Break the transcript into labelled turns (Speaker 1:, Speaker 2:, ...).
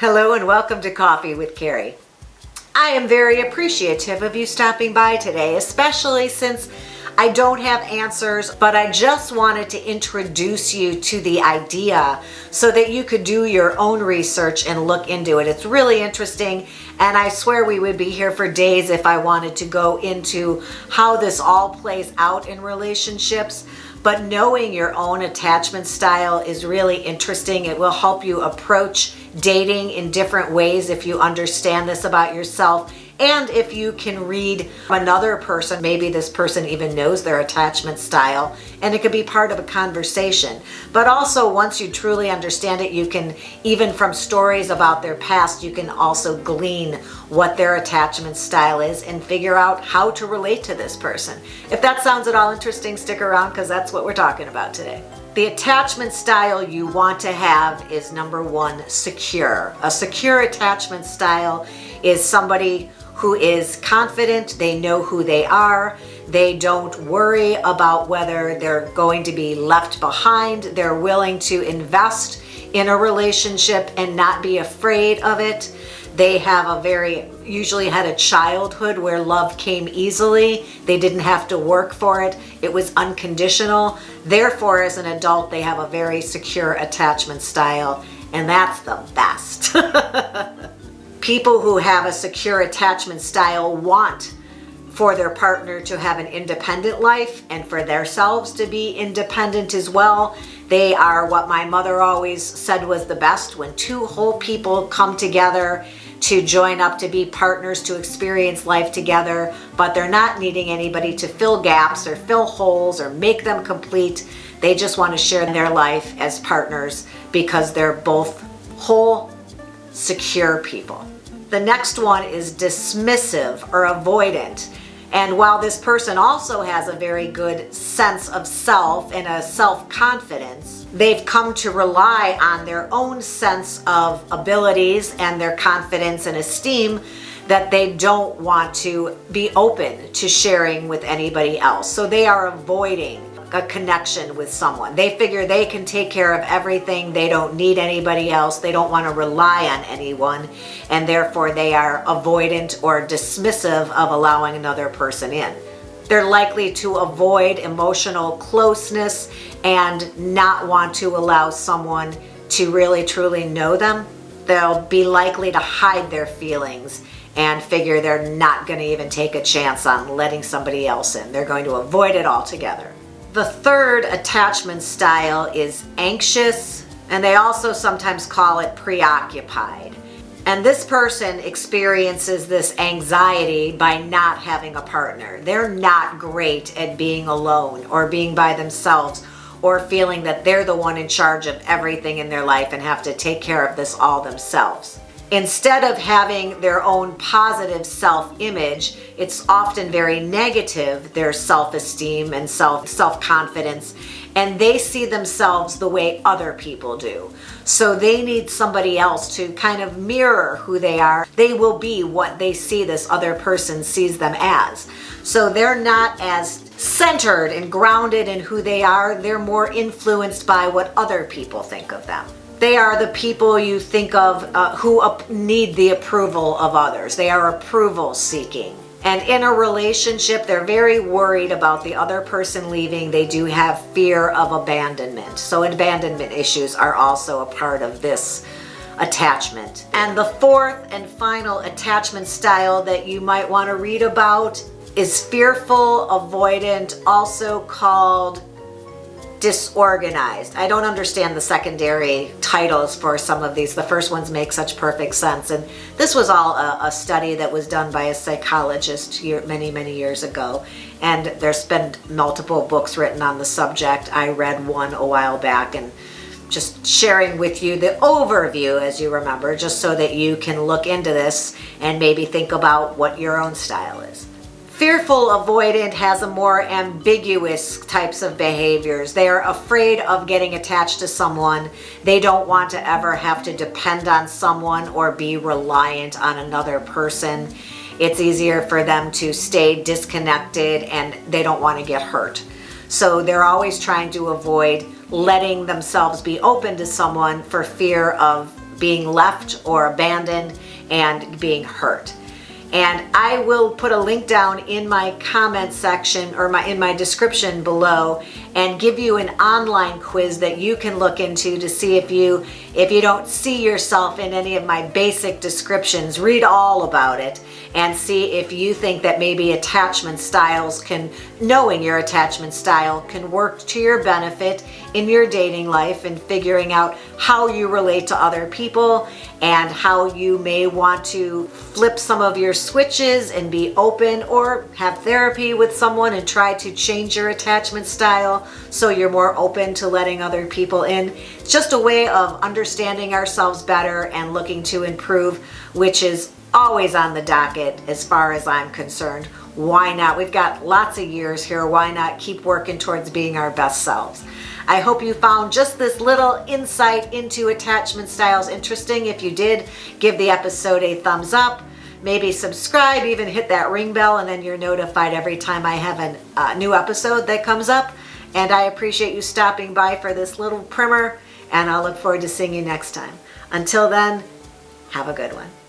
Speaker 1: Hello and welcome to Coffee with Carey. I am very appreciative of you stopping by today, especially since I don't have answers, but I just wanted to introduce you to the idea so that you could do your own research and look into it. It's really interesting, and I swear we would be here for days if I wanted to go into how this all plays out in relationships. But knowing your own attachment style is really interesting. It will help you approach dating in different ways if you understand this about yourself. And if you can read another person, maybe this person even knows their attachment style, and it could be part of a conversation. But also, once you truly understand it, you can, even from stories about their past, you can also glean what their attachment style is and figure out how to relate to this person. If that sounds at all interesting, stick around because that's what we're talking about today. The attachment style you want to have is number one, secure. A secure attachment style is somebody who is confident, they know who they are, they don't worry about whether they're going to be left behind, they're willing to invest in a relationship and not be afraid of it. They have usually had a childhood where love came easily. They didn't have to work for it. It was unconditional. Therefore, as an adult, they have a very secure attachment style, and that's the best. People who have a secure attachment style want for their partner to have an independent life and for themselves to be independent as well. They are what my mother always said was the best: when two whole people come together to join up to be partners, to experience life together, but they're not needing anybody to fill gaps or fill holes or make them complete. They just want to share their life as partners because they're both whole, secure people. The next one is dismissive or avoidant. And while this person also has a very good sense of self and a self-confidence, they've come to rely on their own sense of abilities and their confidence and esteem that they don't want to be open to sharing with anybody else. So they are avoiding a connection with someone. They figure they can take care of everything. They don't need anybody else. They don't want to rely on anyone. And therefore they are avoidant or dismissive of allowing another person in. They're likely to avoid emotional closeness and not want to allow someone to really truly know them. They'll be likely to hide their feelings and figure they're not going to even take a chance on letting somebody else in. They're going to avoid it altogether. The third attachment style is anxious, and they also sometimes call it preoccupied. And this person experiences this anxiety by not having a partner. They're not great at being alone or being by themselves or feeling that they're the one in charge of everything in their life and have to take care of this all themselves. Instead of having their own positive self-image, it's often very negative, their self-esteem and self-confidence, and they see themselves the way other people do. So they need somebody else to kind of mirror who they are. They will be what they see this other person sees them as. So they're not as centered and grounded in who they are. They're more influenced by what other people think of them. They are the people you think of who need the approval of others. They are approval seeking. And in a relationship, they're very worried about the other person leaving. They do have fear of abandonment. So abandonment issues are also a part of this attachment. And the fourth and final attachment style that you might want to read about is fearful avoidant, also called disorganized. I don't understand the secondary titles for some of these. The first ones make such perfect sense. And this was all a study that was done by a psychologist many years ago. And there's been multiple books written on the subject. I read one a while back and just sharing with you the overview, as you remember, just so that you can look into this and maybe think about what your own style is. Fearful avoidant has a more ambiguous types of behaviors. They are afraid of getting attached to someone. They don't want to ever have to depend on someone or be reliant on another person. It's easier for them to stay disconnected and they don't want to get hurt. So they're always trying to avoid letting themselves be open to someone for fear of being left or abandoned and being hurt. And I will put a link down in my comment section or in my description below and give you an online quiz that you can look into to see if you don't see yourself in any of my basic descriptions. Read all about it and see if you think that maybe knowing your attachment style can work to your benefit in your dating life and figuring out how you relate to other people and how you may want to flip some of your switches and be open or have therapy with someone and try to change your attachment style so you're more open to letting other people in. It's just a way of understanding ourselves better and looking to improve, which is always on the docket as far as I'm concerned. Why not? We've got lots of years here. Why not keep working towards being our best selves? I hope you found just this little insight into attachment styles interesting. If you did, give the episode a thumbs up. Maybe subscribe, even hit that ring bell, and then you're notified every time I have a new episode that comes up. And I appreciate you stopping by for this little primer, and I'll look forward to seeing you next time. Until then, have a good one.